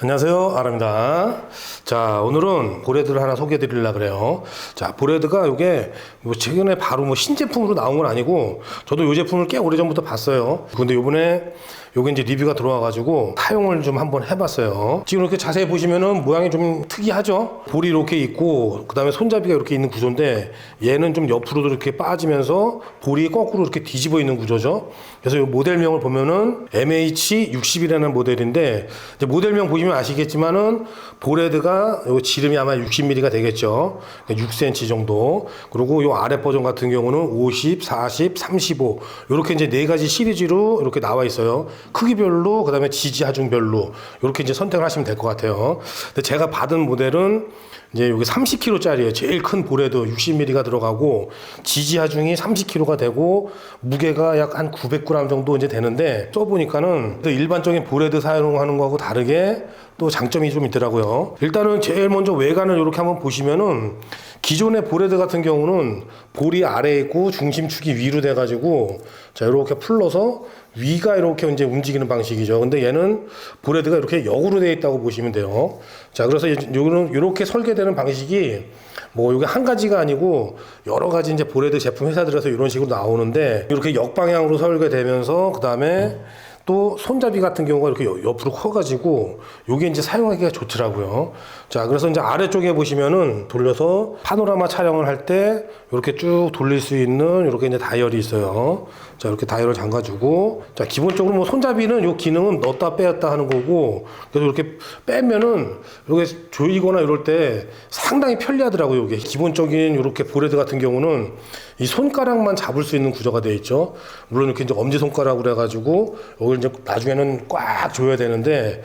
안녕하세요, 아랍니다. 자, 오늘은 보레드를 하나 소개해 드리려고 그래요. 자, 보레드가 이게 뭐 최근에 바로 뭐 신제품으로 나온 건 아니고 저도 이 제품을 꽤 오래전부터 봤어요. 근데 요번에 요게 이제 리뷰가 들어와가지고 사용을 좀 한번 해봤어요. 지금 이렇게 자세히 보시면은 모양이 좀 특이하죠? 볼이 이렇게 있고 그 다음에 손잡이가 이렇게 있는 구조인데 얘는 좀 옆으로도 이렇게 빠지면서 볼이 거꾸로 이렇게 뒤집어 있는 구조죠. 그래서 이 모델명을 보면은 MH60이라는 모델인데 이제 모델명 보시면 아시겠지만은 보레드가 요 지름이 아마 60mm가 되겠죠. 6cm 정도. 그리고 요 아래 버전 같은 경우는 50, 40, 35 이렇게 이제 네 가지 시리즈로 이렇게 나와 있어요. 크기별로 그다음에 지지 하중별로 이렇게 이제 선택을 하시면 될 것 같아요. 근데 제가 받은 모델은 이제 여기 30kg짜리예요. 제일 큰 보레드 60mm가 들어가고 지지 하중이 30kg가 되고 무게가 약 한 900g 정도 이제 되는데 써보니까는 일반적인 보레드 사용하는 거하고 다르게 또 장점이 좀 있더라고요. 일단은 제일 먼저 외관을 이렇게 한번 보시면은 기존의 보레드 같은 경우는 볼이 아래에 있고 중심축이 위로 돼가지고 자 이렇게 풀러서 위가 이렇게 이제 움직이는 방식이죠. 근데 얘는 보레드가 이렇게 역으로 되어 있다고 보시면 돼요. 자 그래서 요거는 이렇게 설계되는 방식이 뭐 이게 한 가지가 아니고 여러 가지 이제 보레드 제품 회사들에서 이런 식으로 나오는데 이렇게 역방향으로 설계되면서 그 다음에 또 손잡이 같은 경우가 이렇게 옆으로 커가지고 요게 이제 사용하기가 좋더라고요. 자, 그래서 이제 아래쪽에 보시면은 돌려서 파노라마 촬영을 할 때 이렇게 쭉 돌릴 수 있는 이렇게 이제 다이얼이 있어요. 자, 이렇게 다이얼을 잠가주고, 자, 기본적으로 뭐 손잡이는 요 기능은 넣었다 빼었다 하는 거고, 그래서 이렇게 빼면은 이렇게 조이거나 이럴 때 상당히 편리하더라고요. 이게 기본적인 이렇게 보레드 같은 경우는 이 손가락만 잡을 수 있는 구조가 되어 있죠. 물론 이렇게 이제 엄지손가락으로 해가지고 여기 이제 나중에는 꽉 조여야 되는데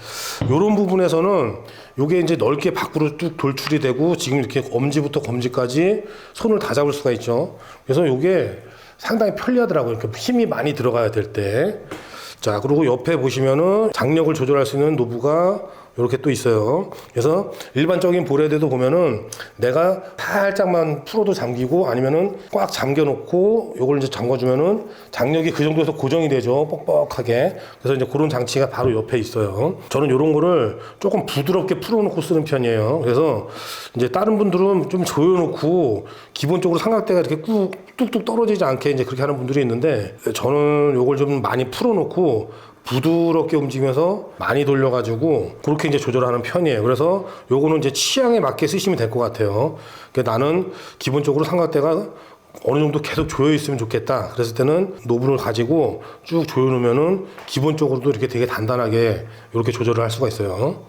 이런 부분에서는 요게 이제 넓게 밖으로 쭉 돌출이 되고 지금 이렇게 엄지부터 검지까지 손을 다 잡을 수가 있죠. 그래서 요게 상당히 편리하더라고요. 이렇게 힘이 많이 들어가야 될 때. 자, 그리고 옆에 보시면은 장력을 조절할 수 있는 노브가 이렇게 또 있어요. 그래서 일반적인 보레드도 보면은 내가 살짝만 풀어도 잠기고 아니면은 꽉 잠겨 놓고 요걸 이제 잠궈주면은 장력이 그 정도에서 고정이 되죠. 뻑뻑하게. 그래서 이제 그런 장치가 바로 옆에 있어요. 저는 요런 거를 조금 부드럽게 풀어놓고 쓰는 편이에요. 그래서 이제 다른 분들은 좀 조여놓고 기본적으로 삼각대가 이렇게 뚝뚝 떨어지지 않게 이제 그렇게 하는 분들이 있는데 저는 요걸 좀 많이 풀어놓고 부드럽게 움직이면서 많이 돌려가지고 그렇게 이제 조절하는 편이에요. 그래서 요거는 이제 취향에 맞게 쓰시면 될 것 같아요. 그러니까 나는 기본적으로 삼각대가 어느 정도 계속 조여 있으면 좋겠다. 그랬을 때는 노브를 가지고 쭉 조여 놓으면은 기본적으로도 이렇게 되게 단단하게 이렇게 조절을 할 수가 있어요.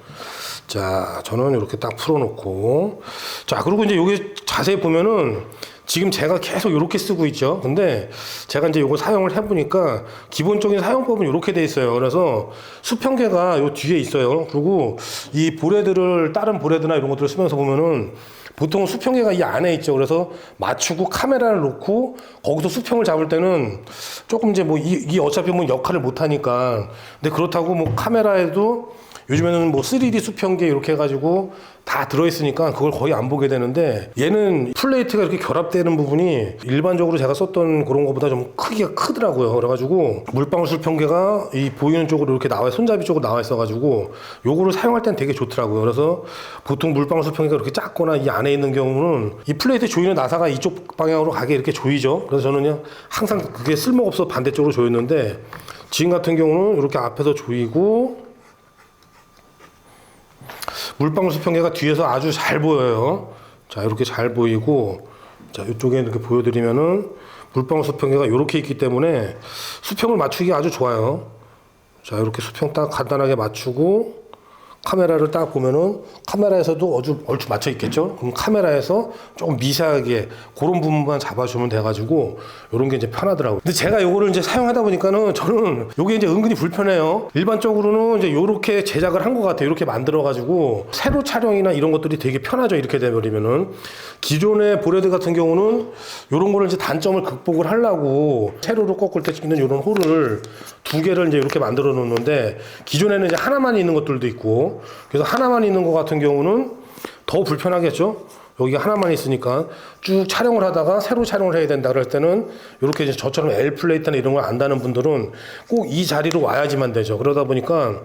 자, 저는 이렇게 딱 풀어놓고 자, 그리고 이제 여기 자세히 보면은 지금 제가 계속 이렇게 쓰고 있죠. 근데 제가 이제 이거 사용을 해보니까 기본적인 사용법은 이렇게 돼 있어요. 그래서 수평계가 요 뒤에 있어요. 그리고 이 보레드를 다른 보레드나 이런 것들을 쓰면서 보면은 보통 수평계가 이 안에 있죠. 그래서 맞추고 카메라를 놓고 거기서 수평을 잡을 때는 조금 이제 뭐 이 어차피 뭐 역할을 못 하니까 근데 그렇다고 뭐 카메라에도 요즘에는 뭐 3D 수평계 이렇게 해가지고 다 들어있으니까 그걸 거의 안 보게 되는데 얘는 플레이트가 이렇게 결합되는 부분이 일반적으로 제가 썼던 그런 것보다 좀 크기가 크더라고요. 그래가지고 물방울 수평계가 이 보이는 쪽으로 이렇게 나와 손잡이 쪽으로 나와 있어가지고 요거를 사용할 때는 되게 좋더라고요. 그래서 보통 물방울 수평계가 이렇게 작거나 이 안에 있는 경우는 이 플레이트 조이는 나사가 이쪽 방향으로 가게 이렇게 조이죠. 그래서 저는 그냥 항상 그게 쓸모가 없어 반대쪽으로 조였는데 지금 같은 경우는 이렇게 앞에서 조이고 물방울 수평계가 뒤에서 아주 잘 보여요. 자, 이렇게 잘 보이고, 자, 이쪽에 이렇게 보여드리면은 물방울 수평계가 이렇게 있기 때문에 수평을 맞추기가 아주 좋아요. 자, 이렇게 수평 딱 간단하게 맞추고, 카메라를 딱 보면은 카메라에서도 얼추 맞춰 있겠죠? 그럼 카메라에서 조금 미세하게 그런 부분만 잡아주면 돼가지고 이런 게 이제 편하더라고요. 근데 제가 요거를 이제 사용하다 보니까는 저는 요게 이제 은근히 불편해요. 일반적으로는 이제 요렇게 제작을 한 것 같아요. 이렇게 만들어가지고 세로 촬영이나 이런 것들이 되게 편하죠. 이렇게 돼버리면은 기존의 보레드 같은 경우는 요런 거를 이제 단점을 극복을 하려고 세로로 꺾을 때 찍는 요런 홀을 두 개를 이제 이렇게 만들어 놓는데 기존에는 이제 하나만 있는 것들도 있고 그래서 하나만 있는 것 같은 경우는 더 불편하겠죠. 여기가 하나만 있으니까 쭉 촬영을 하다가 새로 촬영을 해야 된다 그럴 때는 이렇게 이제 저처럼 L 플레이트나 이런 걸 안다는 분들은 꼭 이 자리로 와야지만 되죠. 그러다 보니까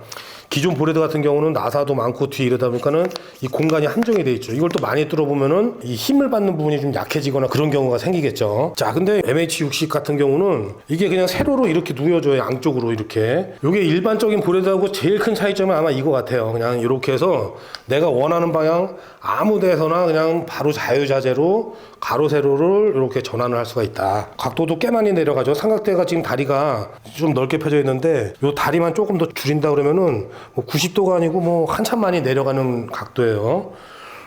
기존 보레드 같은 경우는 나사도 많고 뒤에 이러다 보니까는 이 공간이 한정이 돼 있죠. 이걸 또 많이 뚫어보면은 이 힘을 받는 부분이 좀 약해지거나 그런 경우가 생기겠죠. 자, 근데 MH60 같은 경우는 이게 그냥 세로로 이렇게 누워져요. 양쪽으로 이렇게. 이게 일반적인 보레드하고 제일 큰 차이점은 아마 이거 같아요. 그냥 이렇게 해서 내가 원하는 방향 아무 데서나 그냥 바로 자유자재로 가로 세로를 이렇게 전환을 할 수가 있다. 각도도 꽤 많이 내려가죠. 삼각대가 지금 다리가 좀 넓게 펴져 있는데 이 다리만 조금 더 줄인다 그러면은 뭐 90도가 아니고 뭐 한참 많이 내려가는 각도예요.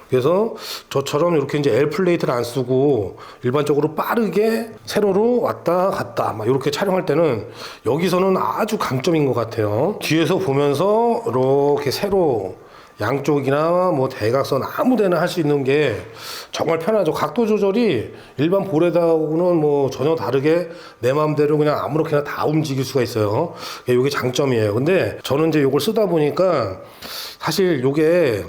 그래서 저처럼 이렇게 이제 L 플레이트를 안 쓰고 일반적으로 빠르게 세로로 왔다 갔다 막 이렇게 촬영할 때는 여기서는 아주 강점인 것 같아요. 뒤에서 보면서 이렇게 세로 양쪽이나 뭐 대각선 아무 데나 할 수 있는 게 정말 편하죠. 각도 조절이 일반 보레드하고는 뭐 전혀 다르게 내 마음대로 그냥 아무렇게나 다 움직일 수가 있어요. 이게 장점이에요. 근데 저는 이제 이걸 쓰다 보니까 사실 이게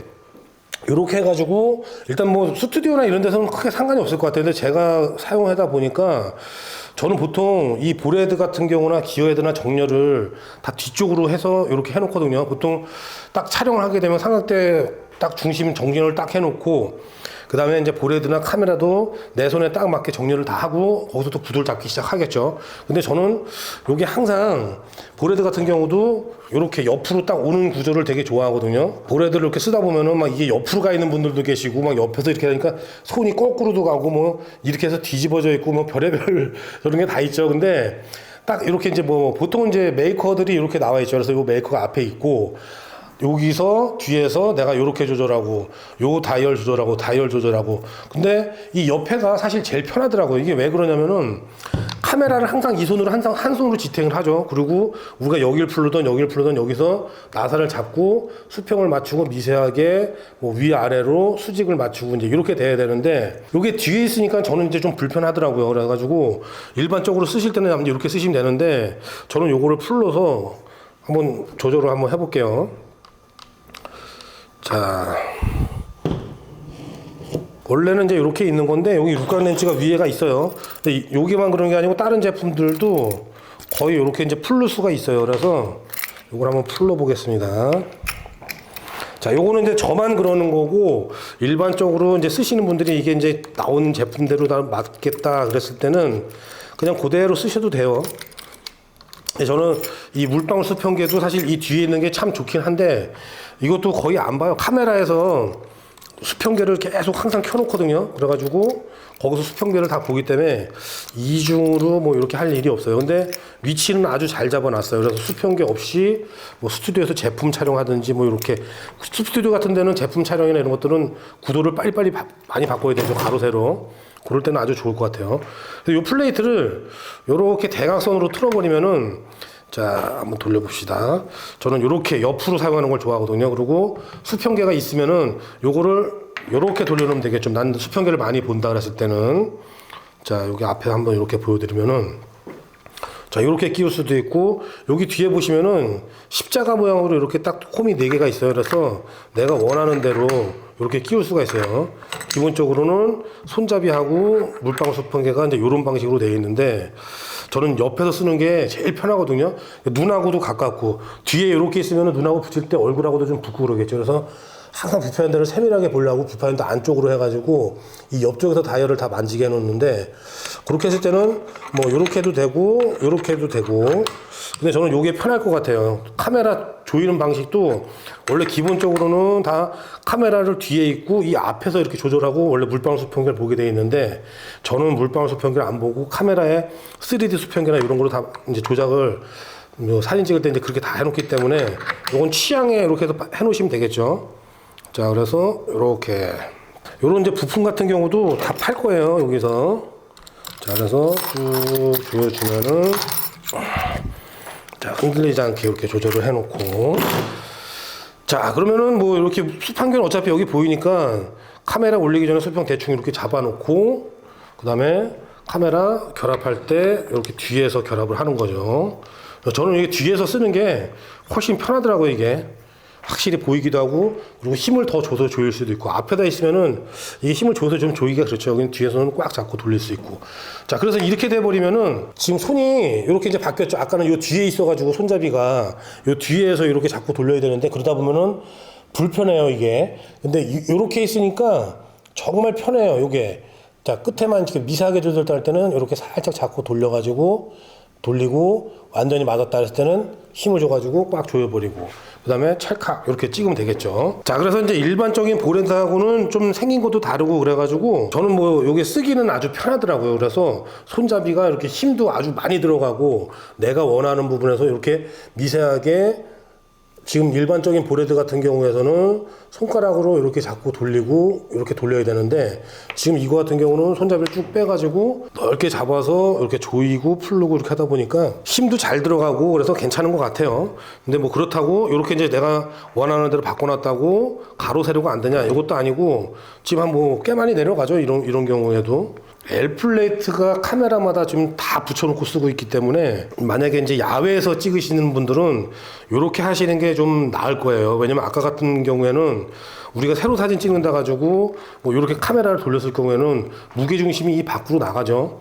이렇게 해가지고 일단 뭐 스튜디오나 이런 데서는 크게 상관이 없을 것 같아요. 근데 제가 사용하다 보니까 저는 보통 이 보레드 같은 경우나 기어헤드나 정렬을 다 뒤쪽으로 해서 이렇게 해놓거든요. 보통 딱 촬영을 하게 되면 삼각대 딱 중심 정렬을 딱 해놓고 그 다음에 이제 보레드나 카메라도 내 손에 딱 맞게 정렬을 다 하고 거기서 또 구도를 잡기 시작하겠죠. 근데 저는 요게 항상 보레드 같은 경우도 이렇게 옆으로 딱 오는 구조를 되게 좋아하거든요. 보레드를 이렇게 쓰다 보면은 막 이게 옆으로 가 있는 분들도 계시고 막 옆에서 이렇게 하니까 손이 거꾸로도 가고 뭐 이렇게 해서 뒤집어져 있고 뭐 별의별 저런 게 다 있죠. 근데 딱 이렇게 이제 뭐 보통 이제 메이커들이 이렇게 나와 있죠. 그래서 이 메이커가 앞에 있고 여기서 뒤에서 내가 요렇게 조절하고 요 다이얼 조절하고 근데 이 옆에가 사실 제일 편하더라고요. 이게 왜 그러냐면은 카메라를 항상 이 손으로 항상 한 손으로 지탱을 하죠. 그리고 우리가 여길 풀르던 여기서 나사를 잡고 수평을 맞추고 미세하게 뭐 위아래로 수직을 맞추고 이제 이렇게 돼야 되는데 요게 뒤에 있으니까 저는 이제 좀 불편하더라고요. 그래가지고 일반적으로 쓰실 때는 이렇게 쓰시면 되는데 저는 요거를 풀러서 한번 조절을 한번 해볼게요. 자, 원래는 이제 이렇게 있는 건데 여기 육각 렌치가 위에가 있어요. 근데 여기만 그런 게 아니고 다른 제품들도 거의 이렇게 이제 풀릴 수가 있어요. 그래서 이걸 한번 풀러 보겠습니다. 자, 요거는 이제 저만 그러는 거고 일반적으로 이제 쓰시는 분들이 이게 이제 나온 제품대로 다 맞겠다 그랬을 때는 그냥 그대로 쓰셔도 돼요. 저는 이 물방울 수평계도 사실 이 뒤에 있는 게 참 좋긴 한데 이것도 거의 안 봐요. 카메라에서 수평계를 계속 항상 켜놓거든요. 그래가지고 거기서 수평계를 다 보기 때문에 이중으로 뭐 이렇게 할 일이 없어요. 근데 위치는 아주 잘 잡아놨어요. 그래서 수평계 없이 뭐 스튜디오에서 제품 촬영하든지 뭐 이렇게 스튜디오 같은 데는 제품 촬영이나 이런 것들은 구도를 빨리빨리 많이 바꿔야 되죠. 가로 세로. 그럴 때는 아주 좋을 것 같아요. 이 플레이트를 이렇게 대각선으로 틀어버리면은 자, 한번 돌려봅시다. 저는 이렇게 옆으로 사용하는 걸 좋아하거든요. 그리고 수평계가 있으면은 요거를 이렇게 돌려놓으면 되겠죠. 난 수평계를 많이 본다 그랬을 때는 자, 여기 앞에 한번 이렇게 보여드리면은 자, 이렇게 끼울 수도 있고 여기 뒤에 보시면은 십자가 모양으로 이렇게 딱 홈이 4개가 있어요. 그래서 내가 원하는 대로 이렇게 끼울 수가 있어요. 기본적으로는 손잡이하고 물방울 수평계가 이제 이런 방식으로 되어 있는데 저는 옆에서 쓰는 게 제일 편하거든요. 눈하고도 가깝고 뒤에 이렇게 있으면 눈하고 붙일 때 얼굴하고도 좀 붙고 그러겠죠. 그래서 항상 불편한 데를 세밀하게 보려고 불편한 데 안쪽으로 해가지고 이 옆쪽에서 다이얼을 다 만지게 해놓는데 그렇게 했을 때는 뭐 이렇게 해도 되고 이렇게 해도 되고 근데 저는 이게 편할 것 같아요. 카메라 조이는 방식도 원래 기본적으로는 다 카메라를 뒤에 있고 이 앞에서 이렇게 조절하고 원래 물방울 수평계를 보게 되어 있는데 저는 물방울 수평계를 안 보고 카메라에 3D 수평계나 이런 걸로 다 이제 조작을 사진 찍을 때 이제 그렇게 다 해놓기 때문에 이건 취향에 이렇게 해서 해놓으시면 되겠죠. 자, 그래서 이렇게 요런 이제 부품 같은 경우도 다 팔 거예요. 여기서 자, 그래서 쭉 조여주면은 자, 흔들리지 않게 이렇게 조절을 해놓고 자, 그러면은 뭐 이렇게 수평계는 어차피 여기 보이니까 카메라 올리기 전에 수평 대충 이렇게 잡아놓고 그 다음에 카메라 결합할 때 이렇게 뒤에서 결합을 하는 거죠. 저는 이게 뒤에서 쓰는 게 훨씬 편하더라고요. 이게 확실히 보이기도 하고, 그리고 힘을 더 줘서 조일 수도 있고, 앞에다 있으면은 이게 힘을 줘서 좀 조이기가 그렇죠. 그냥 뒤에서는 꽉 잡고 돌릴 수 있고. 자, 그래서 이렇게 돼버리면은 지금 손이 이렇게 이제 바뀌었죠. 아까는 요 뒤에 있어가지고 손잡이가 요 뒤에서 이렇게 잡고 돌려야 되는데, 그러다 보면은 불편해요, 이게. 근데 이렇게 있으니까 정말 편해요, 요게. 자, 끝에만 이렇게 미세하게 조절할 때는 이렇게 살짝 잡고 돌려가지고 돌리고, 완전히 맞았다 했을 때는 힘을 줘가지고 꽉 조여버리고, 그 다음에 찰칵 이렇게 찍으면 되겠죠. 자, 그래서 이제 일반적인 보레드하고는 좀 생긴 것도 다르고 그래가지고 저는 뭐 요게 쓰기는 아주 편하더라고요. 그래서 손잡이가 이렇게 힘도 아주 많이 들어가고, 내가 원하는 부분에서 이렇게 미세하게, 지금 일반적인 보레드 같은 경우에서는 손가락으로 이렇게 잡고 돌리고 이렇게 돌려야 되는데, 지금 이거 같은 경우는 손잡이를 쭉 빼가지고 넓게 잡아서 이렇게 조이고 풀르고 이렇게 하다 보니까 힘도 잘 들어가고 그래서 괜찮은 것 같아요. 근데 뭐 그렇다고 이렇게 이제 내가 원하는 대로 바꿔놨다고 가로 세로가 안 되냐, 이것도 아니고 지금 한 뭐 꽤 많이 내려가죠. 이런 경우에도. L 플레이트가 카메라마다 지금 다 붙여놓고 쓰고 있기 때문에, 만약에 이제 야외에서 찍으시는 분들은 이렇게 하시는 게 좀 나을 거예요. 왜냐면 아까 같은 경우에는 우리가 새로 사진 찍는다 가지고 뭐 이렇게 카메라를 돌렸을 경우에는 무게중심이 이 밖으로 나가죠.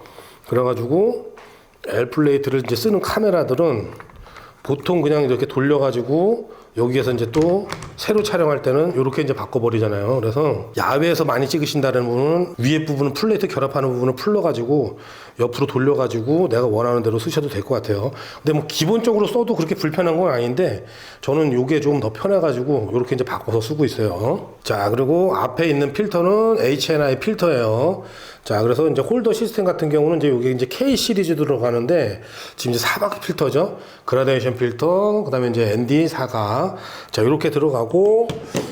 그래가지고 L 플레이트를 이제 쓰는 카메라들은 보통 그냥 이렇게 돌려가지고 여기에서 이제 또 새로 촬영할 때는 이렇게 이제 바꿔버리잖아요. 그래서 야외에서 많이 찍으신다는 분은 위에 부분은 플레이트 결합하는 부분을 풀러가지고 옆으로 돌려가지고 내가 원하는 대로 쓰셔도 될 것 같아요. 근데 뭐 기본적으로 써도 그렇게 불편한 건 아닌데, 저는 이게 좀 더 편해가지고 이렇게 이제 바꿔서 쓰고 있어요. 자, 그리고 앞에 있는 필터는 HNI 필터예요. 자, 그래서 이제 홀더 시스템 같은 경우는 이제 여기 이제 K 시리즈 들어가는데, 지금 이제 4각 필터죠. 그라데이션 필터, 그 다음에 이제 ND 4각. 자, 이렇게 들어가고,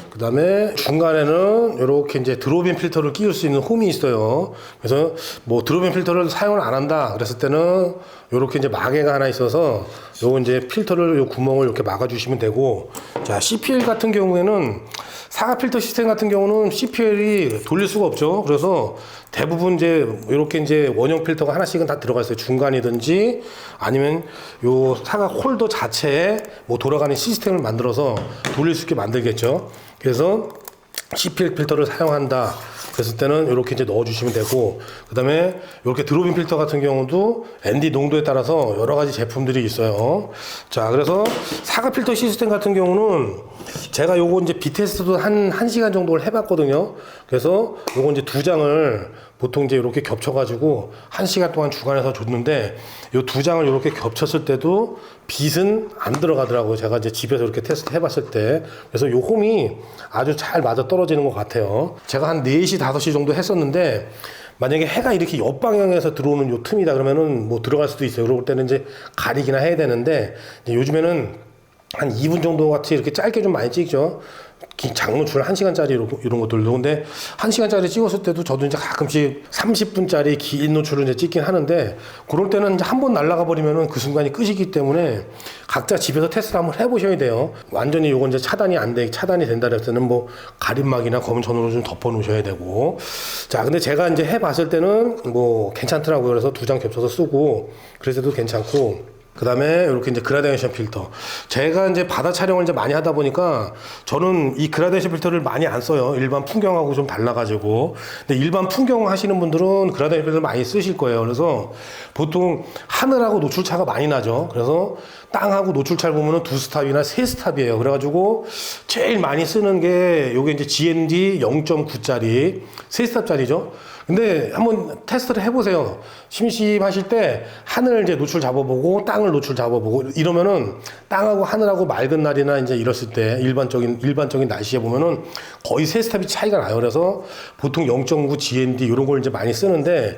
그 다음에 중간에는 이렇게 이제 드롭인 필터를 끼울 수 있는 홈이 있어요. 그래서 뭐 드롭인 필터를 사용을 안 한다 그랬을 때는 이렇게 이제 마개가 하나 있어서 요거 이제 필터를 요 구멍을 이렇게 막아주시면 되고, 자, CPL 같은 경우에는 사각 필터 시스템 같은 경우는 CPL이 돌릴 수가 없죠. 그래서 대부분 이제 이렇게 이제 원형 필터가 하나씩은 다 들어가 있어요. 중간이든지 아니면 요 사각 홀더 자체에 뭐 돌아가는 시스템을 만들어서 돌릴 수 있게 만들겠죠. 그래서 CPL 필터를 사용한다 그랬을 때는 이렇게 이제 넣어주시면 되고, 그 다음에 이렇게 드롭인 필터 같은 경우도 ND 농도에 따라서 여러 가지 제품들이 있어요. 자, 그래서 사각 필터 시스템 같은 경우는 제가 요거 이제 비테스트도 한 1시간 정도를 해봤거든요. 그래서 요거 이제 2장을 보통 이제 이렇게 겹쳐가지고 1시간 동안 주간해서 줬는데, 요 2장을 이렇게 겹쳤을 때도 빛은 안 들어가더라고요. 제가 이제 집에서 이렇게 테스트 해봤을 때. 그래서 요 홈이 아주 잘 맞아 떨어지는 것 같아요. 제가 한 4시, 5시 정도 했었는데, 만약에 해가 이렇게 옆방향에서 들어오는 요 틈이다 그러면은 뭐 들어갈 수도 있어요. 그럴 때는 이제 가리기나 해야 되는데, 요즘에는 한 2분 정도 같이 이렇게 짧게 좀 많이 찍죠. 장노출 1시간짜리 이런 것들도. 근데 1시간짜리 찍었을 때도 저도 이제 가끔씩 30분짜리 긴 노출을 이제 찍긴 하는데, 그럴 때는 이제 한번 날아가 버리면은 그 순간이 끝이기 때문에 각자 집에서 테스트를 한번 해보셔야 돼요. 완전히 요건 이제 차단이 된다 그랬을 때는 뭐 가림막이나 검은 천으로 좀 덮어 놓으셔야 되고. 자, 근데 제가 이제 해봤을 때는 뭐 괜찮더라고요. 그래서 2장 겹쳐서 쓰고 그래서도 괜찮고. 그 다음에 이렇게 이제 그라데이션 필터. 제가 이제 바다 촬영을 이제 많이 하다 보니까 저는 이 그라데이션 필터를 많이 안 써요. 일반 풍경하고 좀 달라가지고. 근데 일반 풍경 하시는 분들은 그라데이션 필터를 많이 쓰실 거예요. 그래서 보통 하늘하고 노출차가 많이 나죠. 그래서 땅하고 노출차를 보면은 2스탑이나 3스탑이에요. 그래가지고 제일 많이 쓰는 게 요게 이제 GND 0.9짜리 3스탑짜리죠. 근데 한번 테스트를 해보세요. 심심하실 때 하늘 이제 노출 잡아보고 땅을 노출 잡아보고 이러면은, 땅하고 하늘하고 맑은 날이나 이제 이랬을 때 일반적인 날씨에 보면은 거의 3스탑이 차이가 나요. 그래서 보통 0.9 GND 이런 걸 이제 많이 쓰는데,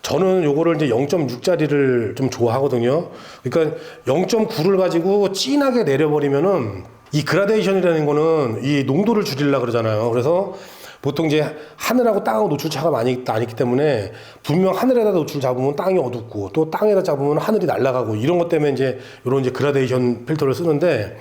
저는 요거를 이제 0.6짜리를 좀 좋아하거든요. 그러니까 0.9를 가지고 진하게 내려버리면은, 이 그라데이션이라는 거는 이 농도를 줄이려고 그러잖아요. 그래서 보통 이제 하늘하고 땅하고 노출차가 많이 나기 때문에, 분명 하늘에다 노출 잡으면 땅이 어둡고 또 땅에다 잡으면 하늘이 날아가고, 이런 것 때문에 이제 이런 이제 그라데이션 필터를 쓰는데,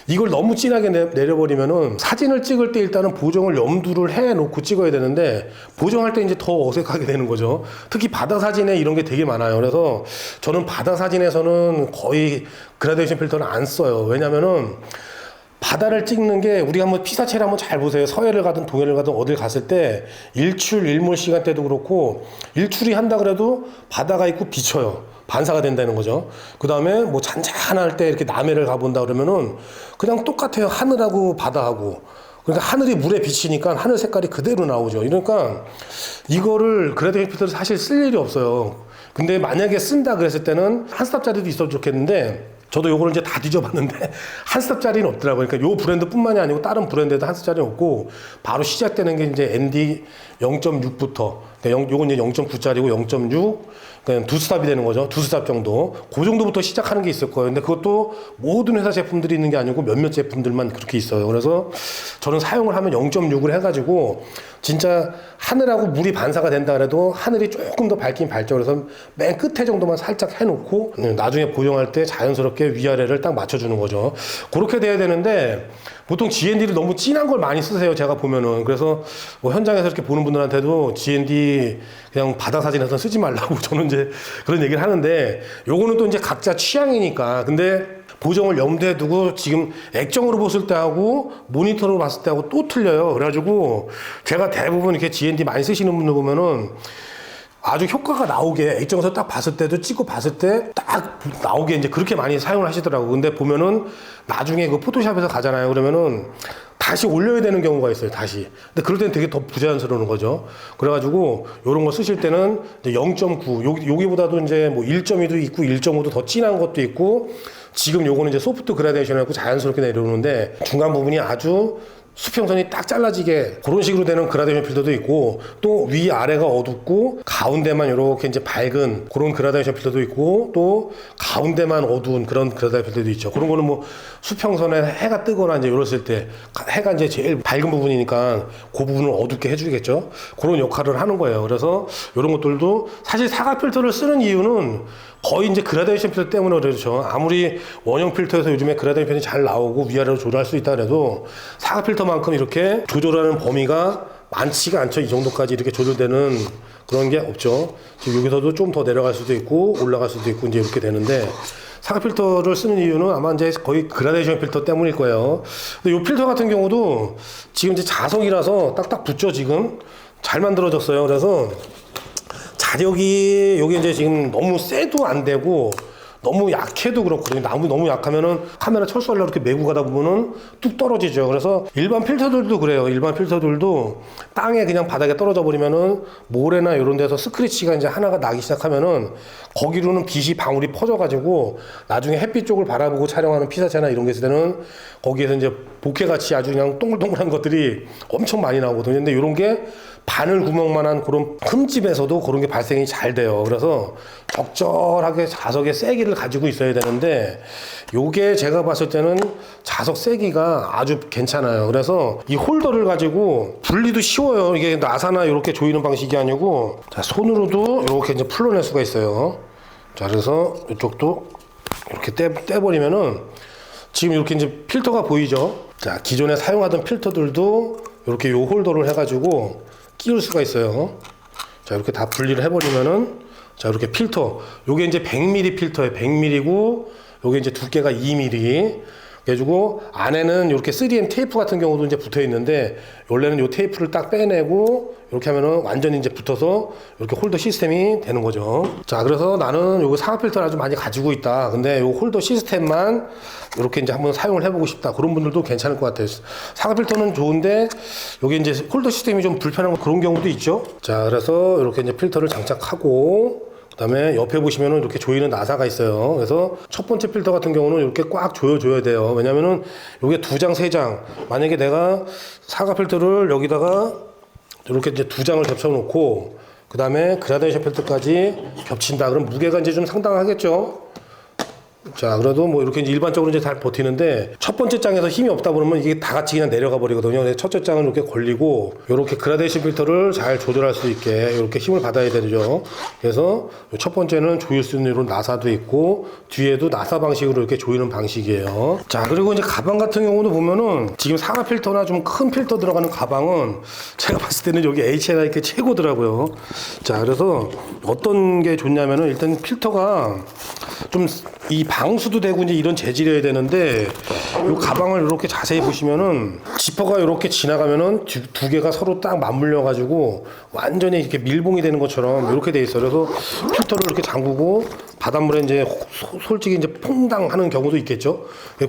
이걸 너무 진하게 내려버리면은 사진을 찍을 때 일단은 보정을 염두를 해놓고 찍어야 되는데, 보정할 때 이제 더 어색하게 되는 거죠. 특히 바다 사진에 이런 게 되게 많아요. 그래서 저는 바다 사진에서는 거의 그라데이션 필터를 안 써요. 왜냐면은 바다를 찍는 게 우리가 한번 피사체를 한번 잘 보세요. 서해를 가든 동해를 가든 어딜 갔을 때 일출 일몰 시간대도 그렇고 일출이 한다 그래도 바다가 있고 비쳐요. 반사가 된다는 거죠. 그 다음에 뭐 잔잔할 때 이렇게 남해를 가본다 그러면은 그냥 똑같아요. 하늘하고 바다하고. 그러니까 하늘이 물에 비치니까 하늘 색깔이 그대로 나오죠. 그러니까 이거를 그라데이션 필터를 사실 쓸 일이 없어요. 근데 만약에 쓴다 그랬을 때는 한 스탑짜리도 있어도 좋겠는데 저도 요거를 이제 다 뒤져봤는데 한 스탑짜리는 없더라고요. 그러니까 요 브랜드뿐만이 아니고 다른 브랜드에도 한 스탑짜리는 없고 바로 시작되는 게 이제 ND 0.6부터 요건 이제 0.9짜리고 0.6 그냥 두 스탑이 되는 거죠. 두 스탑 정도. 그 정도부터 시작하는 게 있을 거예요. 근데 그것도 모든 회사 제품들이 있는 게 아니고 몇몇 제품들만 그렇게 있어요. 그래서 저는 사용을 하면 0.6을 해가지고 진짜 하늘하고 물이 반사가 된다 그래도 하늘이 조금 더 밝긴 밝죠. 그래서 맨 끝에 정도만 살짝 해놓고 나중에 보정할 때 자연스럽게 위아래를 딱 맞춰주는 거죠. 그렇게 돼야 되는데 보통 GND를 너무 진한 걸 많이 쓰세요. 제가 보면은. 그래서 뭐 현장에서 이렇게 보는 분들한테도 GND 그냥 바다 사진에서 쓰지 말라고 저는 이제 그런 얘기를 하는데 요거는 또 이제 각자 취향이니까. 근데 보정을 염두에 두고 지금 액정으로 봤을 때하고 모니터로 봤을 때하고 또 틀려요. 그래가지고 제가 대부분 이렇게 GND 많이 쓰시는 분들 보면은 아주 효과가 나오게 액정에서 딱 봤을 때도 찍고 봤을 때 딱 나오게 이제 그렇게 많이 사용을 하시더라고. 근데 보면은 나중에 그 포토샵에서 가잖아요. 그러면은 다시 올려야 되는 경우가 있어요. 다시. 근데 그럴 때는 되게 더 부자연스러운 거죠. 그래가지고 요런 거 쓰실 때는 이제 0.9 여기보다도 이제 뭐 1.2도 있고 1.5도 더 진한 것도 있고 지금 요거는 이제 소프트 그라데이션이라고 자연스럽게 내려오는데 중간 부분이 아주 수평선이 딱 잘라지게 그런 식으로 되는 그라데이션 필터도 있고 또 위아래가 어둡고 가운데만 이렇게 이제 밝은 그런 그라데이션 필터도 있고 또 가운데만 어두운 그런 그라데이션 필터도 있죠. 그런 거는 뭐 수평선에 해가 뜨거나 이제 이랬을 때 해가 이제 제일 밝은 부분이니까 그 부분을 어둡게 해주겠죠. 그런 역할을 하는 거예요. 그래서 이런 것들도 사실 사각 필터를 쓰는 이유는 거의 이제 그라데이션 필터 때문에 그렇죠. 아무리 원형 필터에서 요즘에 그라데이션이 잘 나오고 위아래로 조절할 수 있다 그래도 사각 필터만큼 이렇게 조절하는 범위가 많지가 않죠. 이 정도까지 이렇게 조절되는 그런 게 없죠. 지금 여기서도 좀 더 내려갈 수도 있고 올라갈 수도 있고 이제 이렇게 되는데 사각 필터를 쓰는 이유는 아마 이제 거의 그라데이션 필터 때문일 거예요. 근데 이 필터 같은 경우도 지금 이제 자석이라서 딱딱 붙죠. 지금 잘 만들어졌어요. 그래서 자력이 여기 이제 지금 너무 세도 안 되고 너무 약해도 그렇거든요. 너무 약하면은 카메라 철수하려고 이렇게 메고 가다 보면은 뚝 떨어지죠. 그래서 일반 필터들도 그래요. 일반 필터들도 땅에 그냥 바닥에 떨어져 버리면은 모래나 이런 데서 스크래치가 이제 하나가 나기 시작하면은 거기로는 빛이 방울이 퍼져가지고 나중에 햇빛 쪽을 바라보고 촬영하는 피사체나 이런 게 있을 때는 거기에서 이제 bokeh같이 아주 그냥 동글동글한 것들이 엄청 많이 나오거든요. 근데 이런 게 바늘 구멍만한 그런 흠집에서도 그런 게 발생이 잘 돼요. 그래서 적절하게 자석의 세기를 가지고 있어야 되는데 요게 제가 봤을 때는 자석 세기가 아주 괜찮아요. 그래서 이 홀더를 가지고 분리도 쉬워요. 이게 나사나 이렇게 조이는 방식이 아니고 자, 손으로도 이렇게 이제 풀어낼 수가 있어요. 자, 그래서 이쪽도 이렇게 떼버리면은 지금 이렇게 이제 필터가 보이죠. 자, 기존에 사용하던 필터들도 이렇게 요 홀더를 해가지고 끼울 수가 있어요. 자, 이렇게 다 분리를 해버리면은 자, 이렇게 필터. 요게 이제 100mm 필터예요. 100mm고 요게 이제 두께가 2mm. 그래가지고 안에는 이렇게 3M 테이프 같은 경우도 이제 붙어 있는데 원래는 요 테이프를 딱 빼내고 이렇게 하면은 완전히 이제 붙어서 이렇게 홀더 시스템이 되는 거죠. 자, 그래서 나는 요거 사각 필터를 아주 많이 가지고 있다. 근데 요 홀더 시스템만 이렇게 이제 한번 사용을 해보고 싶다. 그런 분들도 괜찮을 것 같아요. 사각 필터는 좋은데 여기 이제 홀더 시스템이 좀 불편한 그런 경우도 있죠. 자, 그래서 이렇게 이제 필터를 장착하고 그다음에 옆에 보시면은 이렇게 조이는 나사가 있어요. 그래서 첫 번째 필터 같은 경우는 이렇게 꽉 조여줘야 돼요. 왜냐면은 요게 2장, 3장. 만약에 내가 사각 필터를 여기다가 이렇게 이제 2장을 겹쳐놓고 그 다음에 그라데이션 필터까지 겹친다. 그럼 무게가 이제 좀 상당하겠죠. 자, 그래도 뭐 이렇게 이제 일반적으로 이제 잘 버티는데 첫 번째 장에서 힘이 없다 그러면 이게 다 같이 그냥 내려가 버리거든요. 그래서 첫째 장은 이렇게 걸리고 이렇게 그라데이션 필터를 잘 조절할 수 있게 이렇게 힘을 받아야 되죠. 그래서 첫 번째는 조일 수 있는 이런 나사도 있고 뒤에도 나사 방식으로 이렇게 조이는 방식이에요. 자, 그리고 이제 가방 같은 경우도 보면은 지금 사각 필터나 좀 큰 필터 들어가는 가방은 제가 봤을 때는 여기 H&I 이렇게 최고더라고요. 자, 그래서 어떤 게 좋냐면은 일단 필터가 좀 이 방수도 되고 이제 이런 재질이어야 되는데 이 가방을 이렇게 자세히 보시면은 지퍼가 이렇게 지나가면은 두 개가 서로 딱 맞물려 가지고 완전히 이렇게 밀봉이 되는 것처럼 이렇게 돼 있어요. 그래서 필터를 이렇게 잠그고 바닷물에 이제 솔직히 이제 퐁당 하는 경우도 있겠죠.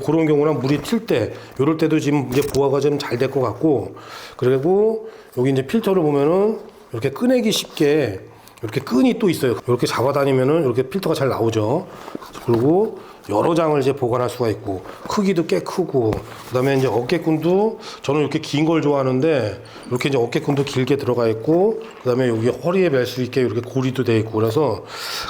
그런 경우나 물이 튈 때, 이럴 때도 지금 이제 보호가 좀 잘 될 것 같고, 그리고 여기 이제 필터를 보면은 이렇게 꺼내기 쉽게 이렇게 끈이 또 있어요. 이렇게 잡아다니면은 이렇게 필터가 잘 나오죠. 그리고 여러 장을 이제 보관할 수가 있고, 크기도 꽤 크고, 그 다음에 이제 어깨끈도 저는 이렇게 긴 걸 좋아하는데, 이렇게 이제 어깨끈도 길게 들어가 있고, 그 다음에 여기 허리에 멜 수 있게 이렇게 고리도 돼 있고, 그래서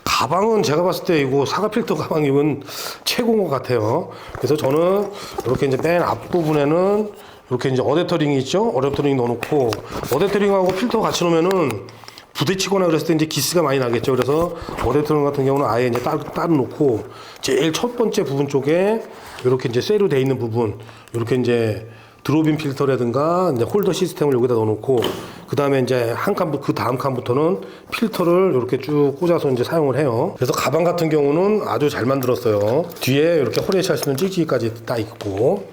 가방은 제가 봤을 때 이거 사과 필터 가방이면 최고인 것 같아요. 그래서 저는 이렇게 이제 맨 앞부분에는 이렇게 이제 어댑터링이 있죠? 어댑터링 넣어놓고, 어댑터링하고 필터 같이 놓으면은 부딪히거나 그랬을 때 이제 기스가 많이 나겠죠. 그래서 어댑터 같은 경우는 아예 이제 따로 놓고 제일 첫 번째 부분 쪽에 이렇게 이제 쇠로 돼 있는 부분 이렇게 이제 드롭인 필터라든가 이제 홀더 시스템을 여기다 넣어놓고 그 다음에 이제 한 칸, 그 다음 칸부터는 필터를 이렇게 쭉 꽂아서 이제 사용을 해요. 그래서 가방 같은 경우는 아주 잘 만들었어요. 뒤에 이렇게 허리에 찰 수 있는 찍찍이까지 딱 있고.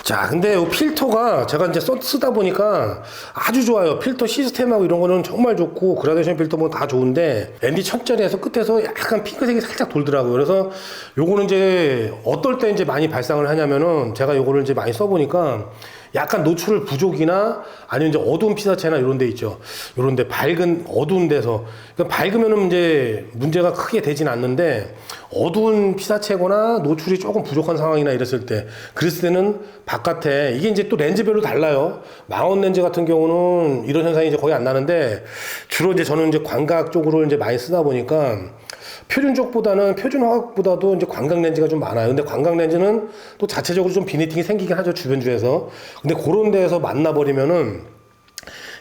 자, 근데 이 필터가 제가 이제 쓰다 보니까 아주 좋아요. 필터 시스템하고 이런 거는 정말 좋고, 그라데이션 필터 뭐 다 좋은데, ND 1000짜리에서 끝에서 약간 핑크색이 살짝 돌더라고요. 그래서 요거는 이제 어떨 때 이제 많이 발상을 하냐면은, 제가 요거를 이제 많이 써보니까, 약간 노출 부족이나 아니면 이제 어두운 피사체나 이런 데 있죠. 이런 데 밝은 어두운 데서 그러니까 밝으면은 이제 문제가 크게 되진 않는데 어두운 피사체거나 노출이 조금 부족한 상황이나 이랬을 때 그랬을 때는 바깥에 이게 이제 또 렌즈별로 달라요. 망원 렌즈 같은 경우는 이런 현상이 이제 거의 안 나는데 주로 이제 저는 이제 광각 쪽으로 이제 많이 쓰다 보니까 표준 쪽보다는 표준 화각보다도 이제 광각 렌즈가 좀 많아요. 근데 광각 렌즈는 또 자체적으로 좀 비니팅이 생기긴 하죠, 주변주에서. 근데 그런 데에서 만나버리면은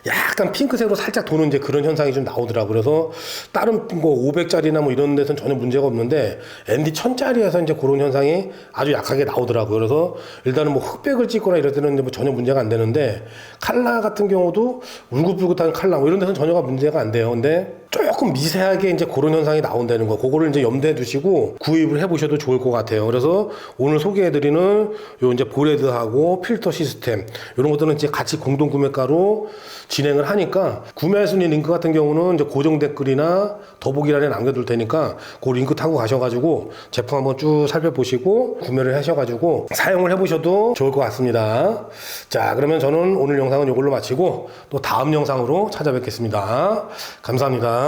약간 핑크색으로 살짝 도는 이제 그런 현상이 좀 나오더라고요. 그래서 다른 뭐 500짜리나 뭐 이런 데서는 전혀 문제가 없는데 ND 1000짜리에서 이제 그런 현상이 아주 약하게 나오더라고요. 그래서 일단은 뭐 흑백을 찍거나 이럴 때는 뭐 전혀 문제가 안 되는데 칼라 같은 경우도 울긋불긋한 칼라 뭐 이런 데서는 전혀가 문제가 안 돼요. 근데 조금 미세하게 이제 그런 현상이 나온다는 거, 그거를 이제 염두에 두시고 구입을 해보셔도 좋을 것 같아요. 그래서 오늘 소개해드리는 요 이제 보레드하고 필터 시스템 이런 것들은 이제 같이 공동 구매가로 진행을 하니까 구매 순위 링크 같은 경우는 이제 고정 댓글이나 더보기란에 남겨둘 테니까 그 링크 타고 가셔가지고 제품 한번 쭉 살펴보시고 구매를 하셔가지고 사용을 해보셔도 좋을 것 같습니다. 자, 그러면 저는 오늘 영상은 이걸로 마치고 또 다음 영상으로 찾아뵙겠습니다. 감사합니다.